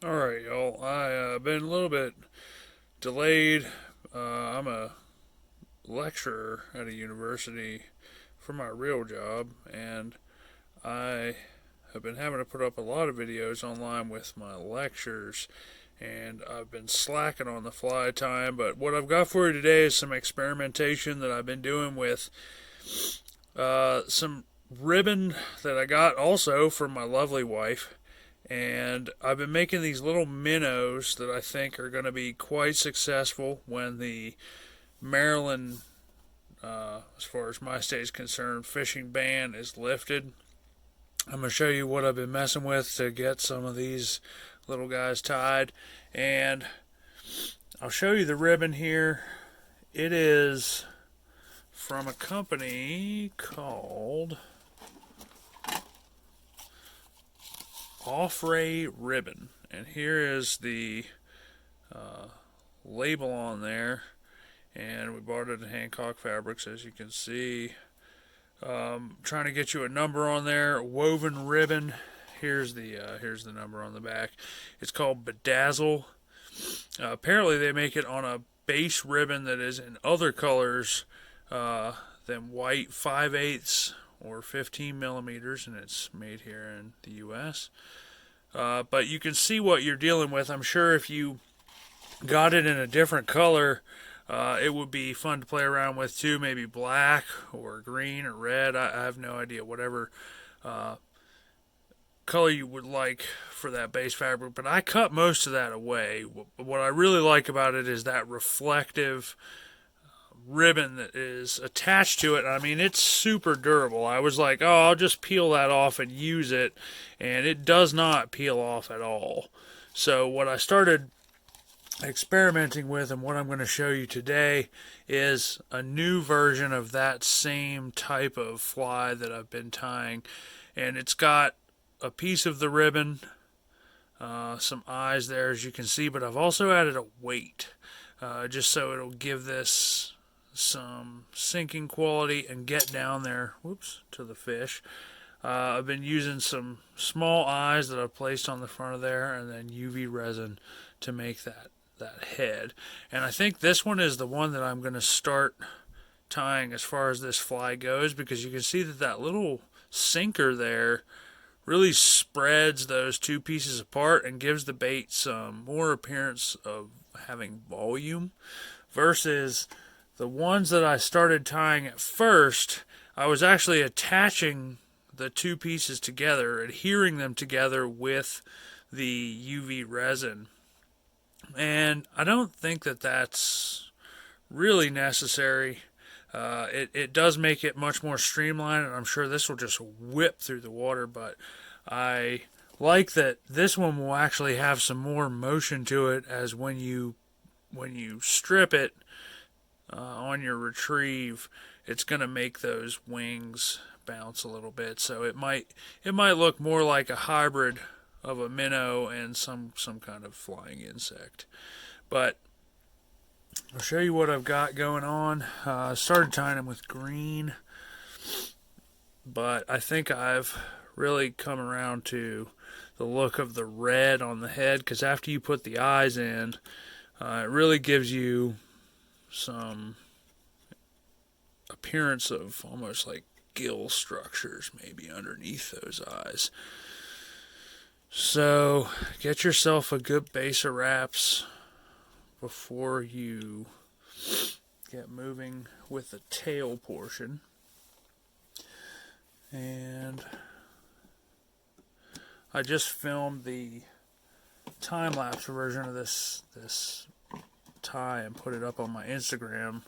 Alright, y'all. I've been a little bit delayed. I'm a lecturer at a university for my real job, and I have been having to put up a lot of videos online with my lectures, and I've been slacking on the fly time. But what I've got for you today is some experimentation that I've been doing with some ribbon that I got also from my lovely wife. And I've been making these little minnows that I think are going to be quite successful when the Maryland, as far as my state is concerned, fishing ban is lifted. I'm going to show you what I've been messing with to get some of these little guys tied. And I'll show you the ribbon here. It is from a company called Off-Ray Ribbon. And here is the label on there. And we bought it at Hancock Fabrics, as you can see. Trying to get you a number on there. Woven ribbon. Here's the number on the back. It's called Bedazzle. Apparently, they make it on a base ribbon that is in other colors than white 5/8 or 15 millimeters, and it's made here in the U.S. But you can see what you're dealing with. I'm sure if you got it in a different color, it would be fun to play around with too. Maybe black or green or red. I have no idea. Whatever color you would like for that base fabric. But I cut most of that away. What I really like about it is that reflective ribbon that is attached to it. I mean, it's super durable. I was like, oh, I'll just peel that off and use it. And it does not peel off at all. So what I started experimenting with and what I'm going to show you today is a new version of that same type of fly that I've been tying. And it's got a piece of the ribbon, some eyes there as you can see, but I've also added a weight just so it'll give this some sinking quality and get down there, whoops, to the fish. I've been using some small eyes that I've placed on the front of there and then UV resin to make that head. And I think this one is the one that I'm going to start tying as far as this fly goes, because you can see that that little sinker there really spreads those two pieces apart and gives the bait some more appearance of having volume versus the ones that I started tying at first. I was actually attaching the two pieces together, adhering them together with the UV resin. And I don't think that that's really necessary. It does make it much more streamlined, and I'm sure this will just whip through the water, but I like that this one will actually have some more motion to it, as when you strip it on your retrieve, it's going to make those wings bounce a little bit. So it might look more like a hybrid of a minnow and some kind of flying insect. But I'll show you what I've got going on. I started tying them with green, but I think I've really come around to the look of the red on the head, because after you put the eyes in, it really gives you some appearance of almost like gill structures maybe underneath those eyes. So get yourself a good base of wraps before you get moving with the tail portion. And I just filmed the time-lapse version of this tie and put it up on my Instagram,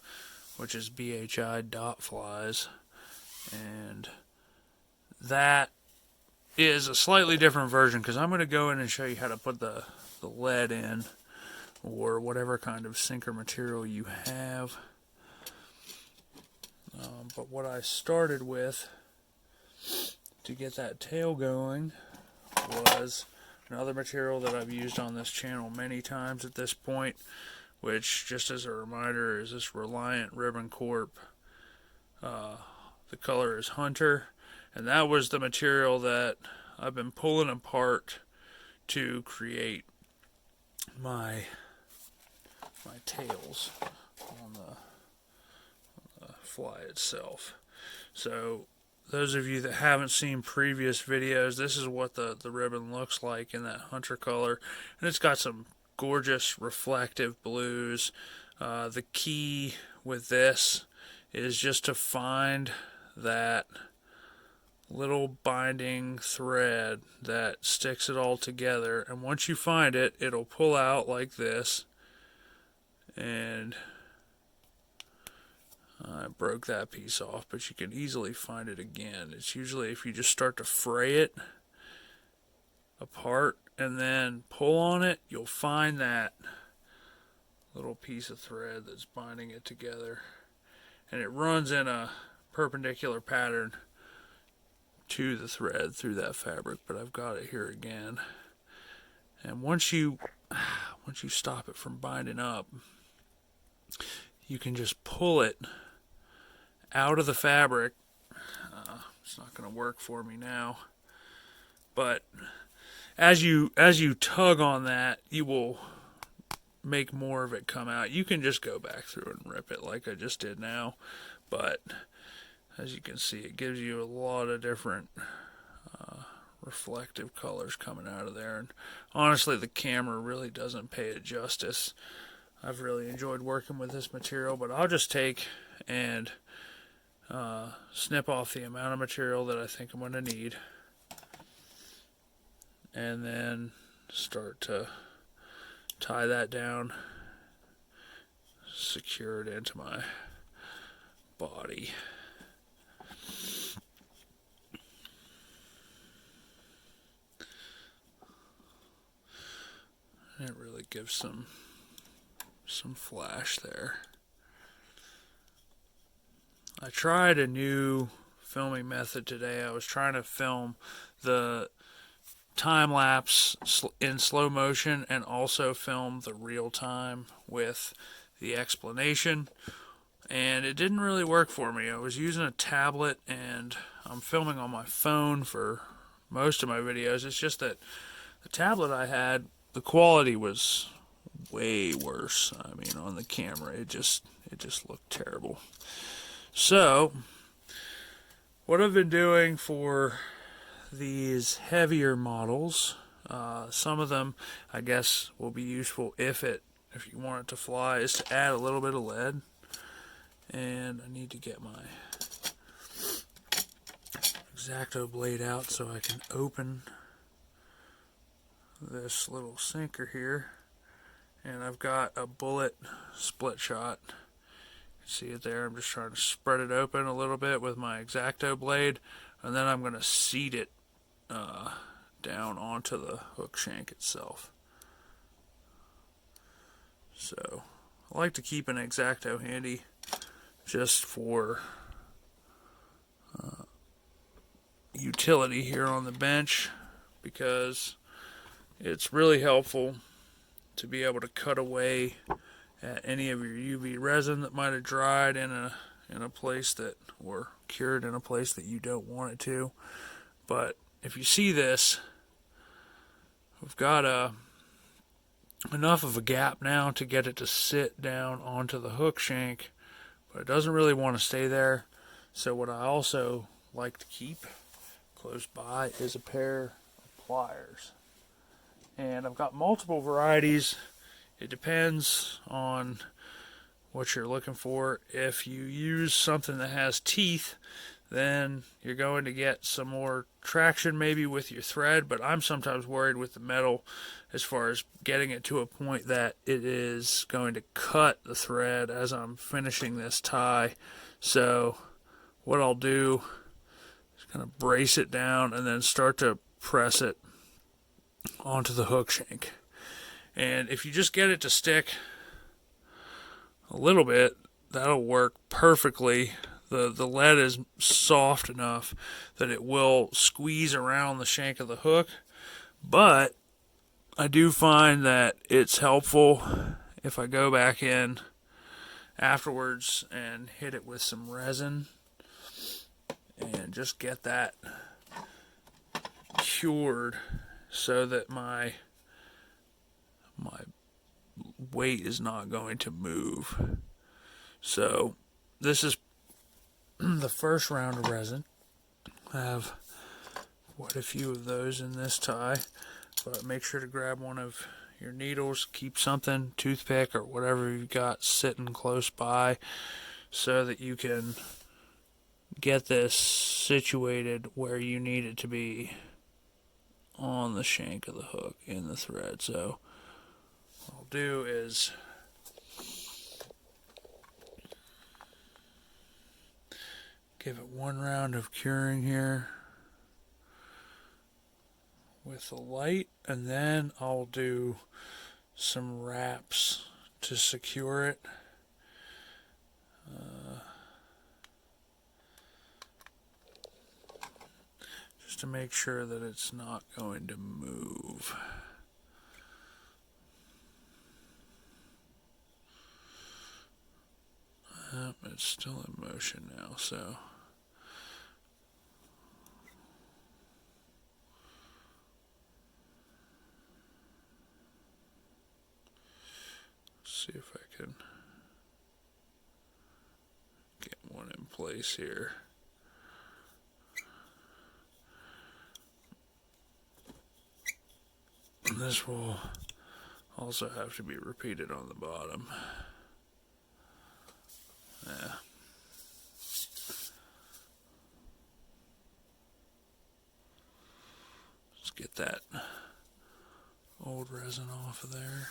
which is bhi.flies. And that is a slightly different version, because I'm going to go in and show you how to put the lead in, or whatever kind of sinker material you have. But what I started with to get that tail going was another material that I've used on this channel many times at this point, which, just as a reminder, is this Reliant Ribbon Corp. The color is Hunter, and that was the material that I've been pulling apart to create my tails on the fly itself. So those of you that haven't seen previous videos, this is what the ribbon looks like in that hunter color. And it's got some gorgeous reflective blues. The key with this is just to find that little binding thread that sticks it all together. And once you find it, it'll pull out like this. And I broke that piece off, but you can easily find it again. It's usually if you just start to fray it apart and then pull on it, you'll find that little piece of thread that's binding it together. And it runs in a perpendicular pattern to the thread through that fabric, but I've got it here again. And once you stop it from binding up, you can just pull it out of the fabric. It's not going to work for me now, but as you tug on that, you will make more of it come out. You can just go back through and rip it like I just did now, but as you can see, it gives you a lot of different reflective colors coming out of there. And honestly, the camera really doesn't pay it justice. I've really enjoyed working with this material, but I'll just take and snip off the amount of material that I think I'm going to need, and then start to tie that down, secure it into my body. And it really gives some flash there. I tried a new filming method today. I was trying to film the time lapse in slow motion and also film the real time with the explanation, and it didn't really work for me. I was using a tablet and I'm filming on my phone for most of my videos. It's just that the tablet I had, the quality was way worse. I mean, on the camera, it just looked terrible. So, what I've been doing for these heavier models, some of them, I guess, will be useful if you want it to fly, is to add a little bit of lead. And I need to get my X-Acto blade out so I can open this little sinker here. And I've got a bullet split shot. See it there? I'm just trying to spread it open a little bit with my X-Acto blade, and then I'm going to seat it down onto the hook shank itself. So I like to keep an X-Acto handy just for utility here on the bench, because it's really helpful to be able to cut away at any of your UV resin that might have dried in a place that, or cured in a place that you don't want it to. But if you see this, we've got enough of a gap now to get it to sit down onto the hook shank, but it doesn't really want to stay there. So what I also like to keep close by is a pair of pliers. And I've got multiple varieties. It depends on what you're looking for. If you use something that has teeth, then you're going to get some more traction maybe with your thread, but I'm sometimes worried with the metal as far as getting it to a point that it is going to cut the thread as I'm finishing this tie. So what I'll do is kind of brace it down and then start to press it onto the hook shank. And if you just get it to stick a little bit, that'll work perfectly. The lead is soft enough that it will squeeze around the shank of the hook. But I do find that it's helpful if I go back in afterwards and hit it with some resin and just get that cured so that my weight is not going to move. So this is the first round of resin. I have quite a few of those in this tie, but make sure to grab one of your needles, keep something, toothpick or whatever you've got sitting close by so that you can get this situated where you need it to be on the shank of the hook in the thread. So what I'll do is give it one round of curing here with the light, and then I'll do some wraps to secure it. Just to make sure that it's not going to move. It's still in motion now, so see if I can get one in place here. And this will also have to be repeated on the bottom. Yeah. Let's get that old resin off of there.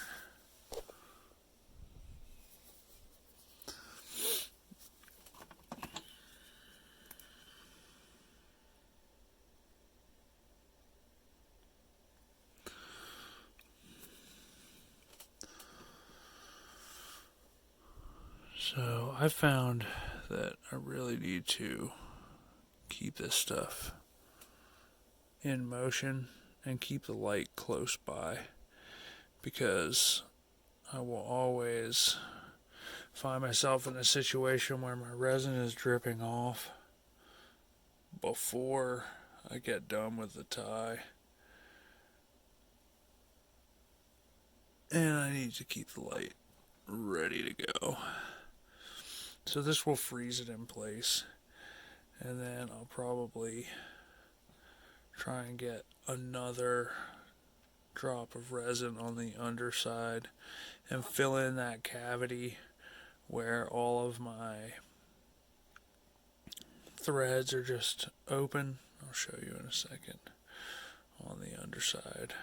So I found that I really need to keep this stuff in motion and keep the light close by, because I will always find myself in a situation where my resin is dripping off before I get done with the tie, and I need to keep the light ready to go. So this will freeze it in place, and then I'll probably try and get another drop of resin on the underside and fill in that cavity where all of my threads are just open. I'll show you in a second on the underside.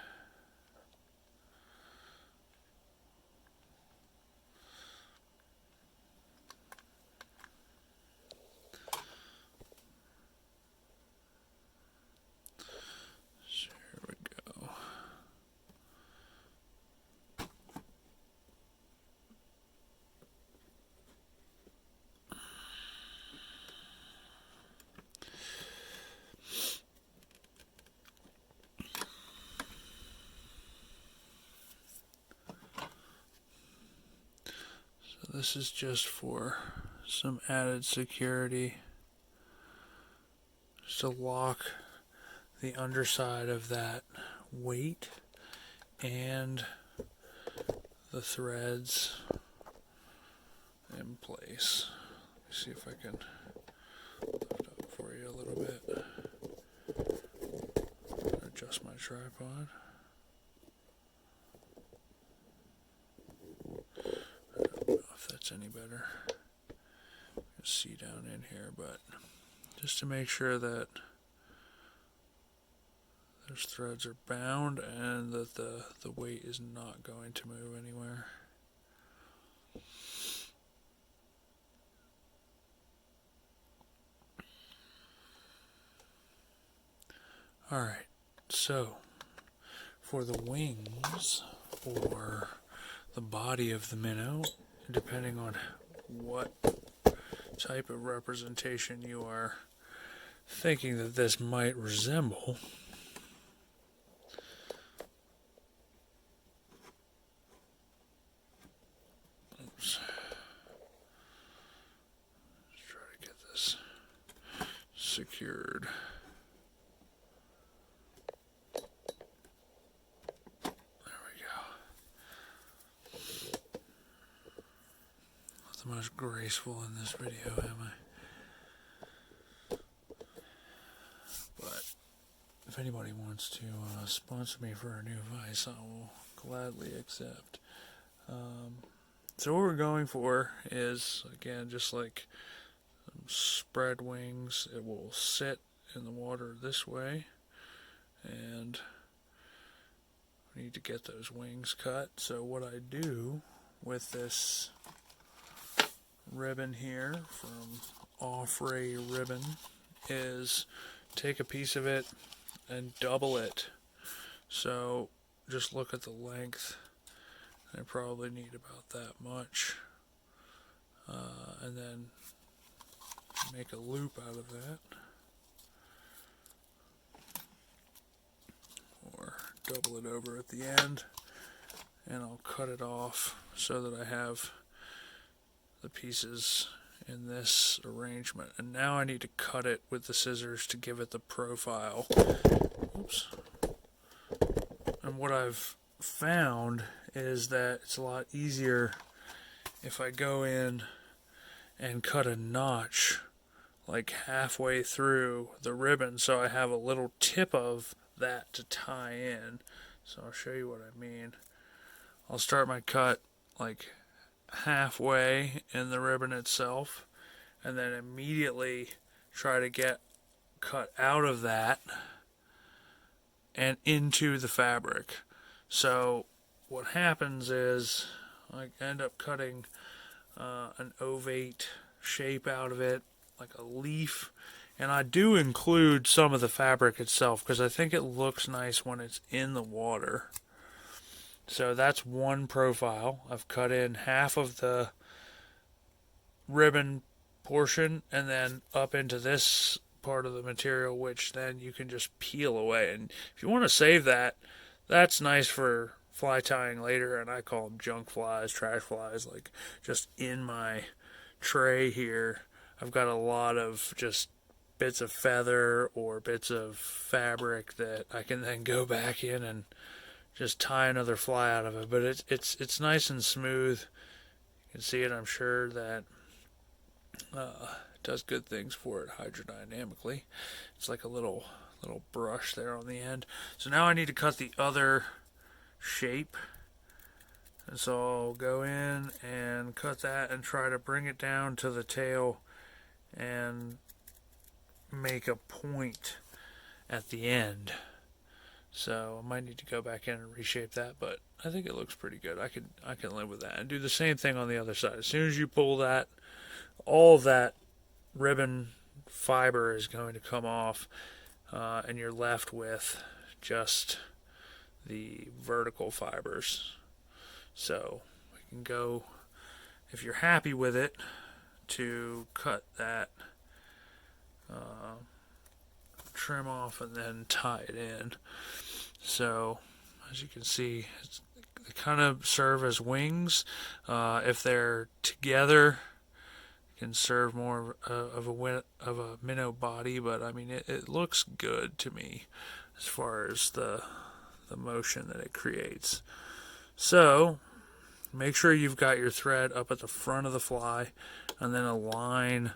This is just for some added security, just to lock the underside of that weight and the threads in place. Let me see if I can lift up for you a little bit. Adjust my tripod. If that's any better. You can see down in here, but just to make sure that those threads are bound and that the weight is not going to move anywhere. Alright, so for the wings or the body of the minnow, depending on what type of representation you are thinking that this might resemble, oops, let's try to get this secured. the most graceful in this video, am I? But if anybody wants to sponsor me for a new vise, I will gladly accept. So what we're going for is, again, just like spread wings. It will sit in the water this way, and I need to get those wings cut. So what I do with this ribbon here from Offray Ribbon is take a piece of it and double it. So just look at the length. I probably need about that much, and then make a loop out of that, or double it over at the end, and I'll cut it off so that I have the pieces in this arrangement. And now I need to cut it with the scissors to give it the profile. Oops. And what I've found is that it's a lot easier if I go in and cut a notch like halfway through the ribbon, so I have a little tip of that to tie in. So I'll show you what I mean. I'll start my cut like halfway in the ribbon itself, and then immediately try to get cut out of that and into the fabric. So what happens is I end up cutting an ovate shape out of it, like a leaf, and I do include some of the fabric itself because I think it looks nice when it's in the water. So that's one profile. I've cut in half of the ribbon portion and then up into this part of the material, which then you can just peel away. And if you want to save that, that's nice for fly tying later, and I call them junk flies, trash flies, like just in my tray here. I've got a lot of just bits of feather or bits of fabric that I can then go back in and just tie another fly out of it. But it's nice and smooth. You can see it, I'm sure, that does good things for it hydrodynamically. It's like a little brush there on the end. So now I need to cut the other shape. And so I'll go in and cut that and try to bring it down to the tail and make a point at the end. So I might need to go back in and reshape that, but I think it looks pretty good. I can live with that. And do the same thing on the other side. As soon as you pull that, all of that ribbon fiber is going to come off, and you're left with just the vertical fibers. So we can go, if you're happy with it, to cut that trim off and then tie it in. So as you can see, they kind of serve as wings. If they're together, can serve more of a minnow body, but I mean it looks good to me as far as the motion that it creates. So make sure you've got your thread up at the front of the fly, and then align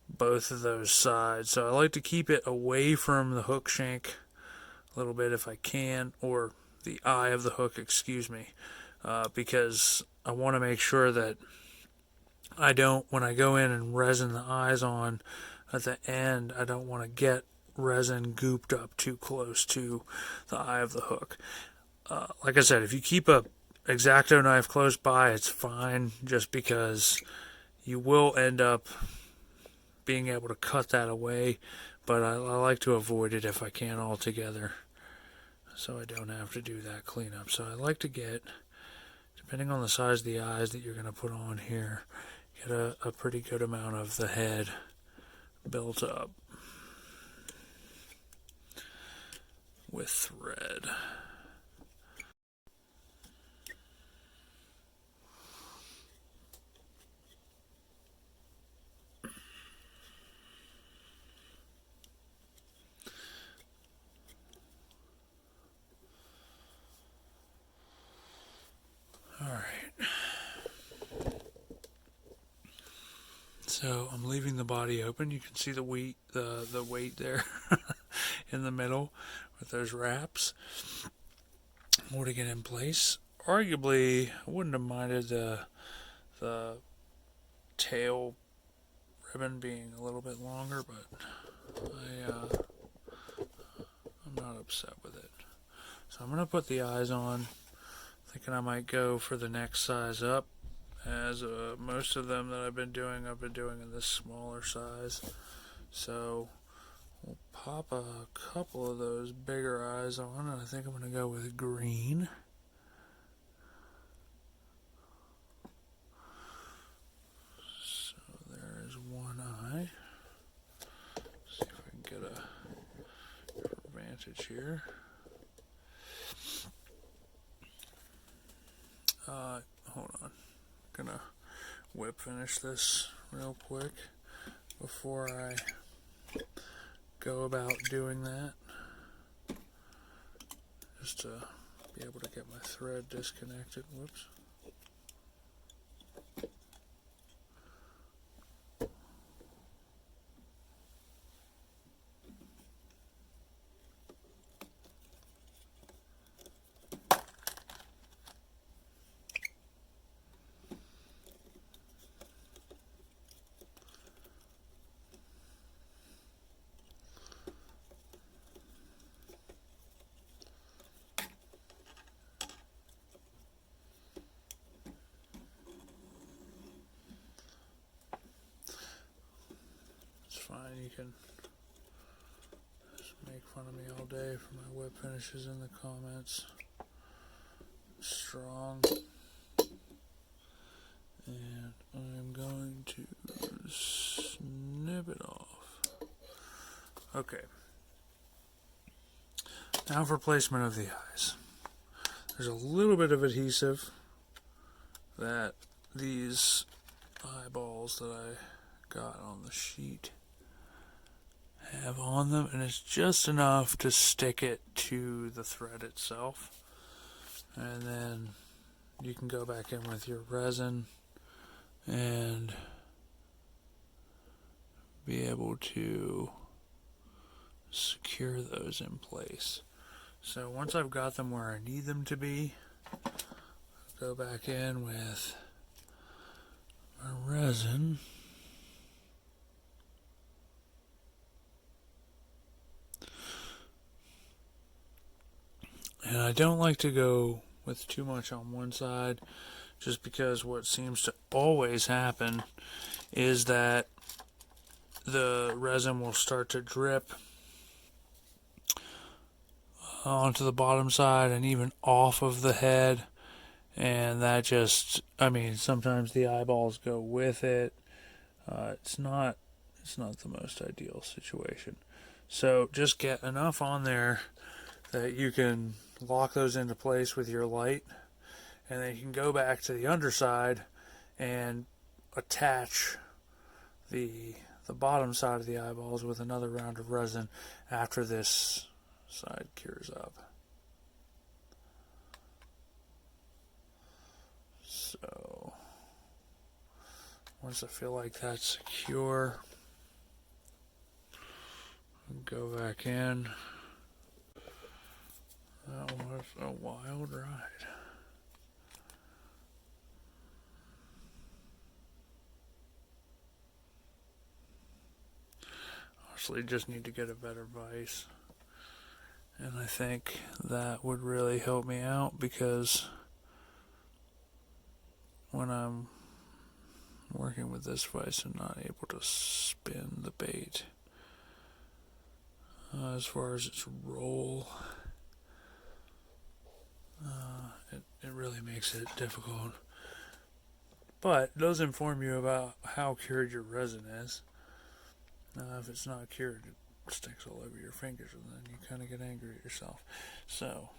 both of those sides. So I like to keep it away from the hook shank a little bit if I can, or the eye of the hook, excuse me, because I want to make sure that I don't, when I go in and resin the eyes on at the end, I don't want to get resin gooped up too close to the eye of the hook. Like I said, if you keep a X-Acto knife close by, it's fine, just because you will end up being able to cut that away, but I like to avoid it if I can altogether, so I don't have to do that cleanup. So I like to get, depending on the size of the eyes that you're going to put on here, get a pretty good amount of the head built up with thread. All right. So I'm leaving the body open. You can see the weight there in the middle with those wraps holding it in place. Arguably, I wouldn't have minded the tail ribbon being a little bit longer, but I'm not upset with it. So I'm going to put the eyes on, thinking I might go for the next size up, as most of them that I've been doing in this smaller size. So we'll pop a couple of those bigger eyes on, and I think I'm going to go with green. So there's one eye. See if I can get a vantage here. Hold on. Gonna whip finish this real quick before I go about doing that, just to be able to get my thread disconnected. Whoops. Fine, you can just make fun of me all day for my whip finishes in the comments. Strong. And I'm going to snip it off. Okay. Now for placement of the eyes. There's a little bit of adhesive that these eyeballs that I got on the sheet have on them, and it's just enough to stick it to the thread itself. And then you can go back in with your resin and be able to secure those in place. So once I've got them where I need them to be, I'll go back in with my resin. And I don't like to go with too much on one side, just because what seems to always happen is that the resin will start to drip onto the bottom side and even off of the head, and that just, I mean, sometimes the eyeballs go with it. It's not the most ideal situation. So just get enough on there that you can lock those into place with your light, and then you can go back to the underside and attach the bottom side of the eyeballs with another round of resin after this side cures up. So once I feel like that's secure, go back in. That was a wild ride. Honestly, just need to get a better vise. And I think that would really help me out, because when I'm working with this vise, I'm not able to spin the bait. As far as its roll, it really makes it difficult. But it does inform you about how cured your resin is. If it's not cured, it sticks all over your fingers, and then you kind of get angry at yourself. So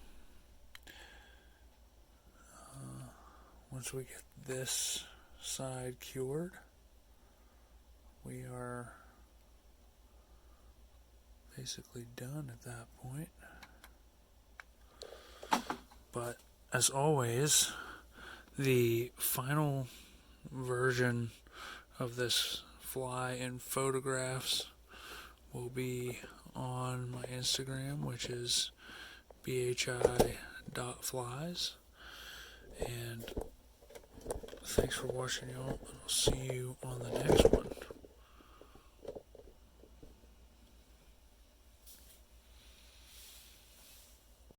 once we get this side cured, we are basically done at that point. But as always, the final version of this fly and photographs will be on my Instagram, which is bhi.flies. And thanks for watching, y'all, and I'll see you on the next one.